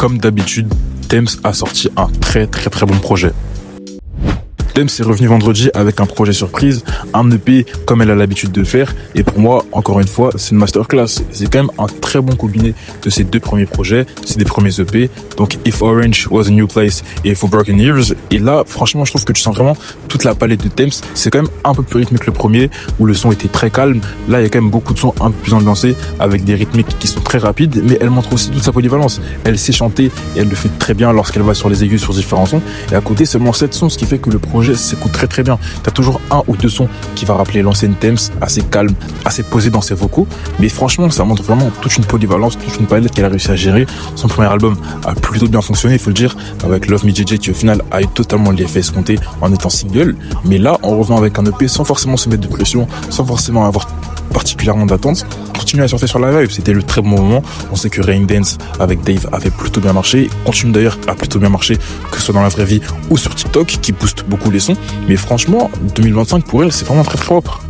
comme d'habitude, Tems a sorti un très bon projet. Tems est revenu vendredi avec un projet surprise, un EP comme elle a l'habitude de faire. Et pour moi, encore une fois, c'est une masterclass. C'est quand même un très bon combiné de ces deux premiers projets, ces deux premiers EP. Donc If Orange Was a New Place et For Broken Years. Et là, franchement, je trouve que tu sens vraiment toute la palette de Tems. C'est quand même un peu plus rythmique que le premier, où le son était très calme. Là, il y a quand même beaucoup de sons un peu plus ambiancés, avec des rythmiques qui sont très rapides, mais elle montre aussi toute sa polyvalence. Elle sait chanter et elle le fait très bien lorsqu'elle va sur les aigus sur différents sons. Et à côté, seulement 7 sons, ce qui fait que le projet s'écoute très bien. T'as toujours un ou deux sons qui va rappeler l'ancienne Tems, assez calme, assez posé dans ses vocaux, mais franchement ça montre vraiment toute une polyvalence, toute une palette qu'elle a réussi à gérer. Son premier album a plutôt bien fonctionné, il faut le dire, avec Love Me JJ qui au final a eu totalement l'effet escompté en étant single, mais là on revient avec un EP sans forcément se mettre de pression, sans forcément avoir particulièrement d'attente. Continue à surfer sur la vibe, c'était le très bon moment. On sait que Rain Dance avec Dave avait plutôt bien marché, continue d'ailleurs à plutôt bien marcher, que ce soit dans la vraie vie ou sur TikTok, qui booste beaucoup les sons. Mais franchement, 2025 pour elle, c'est vraiment très propre.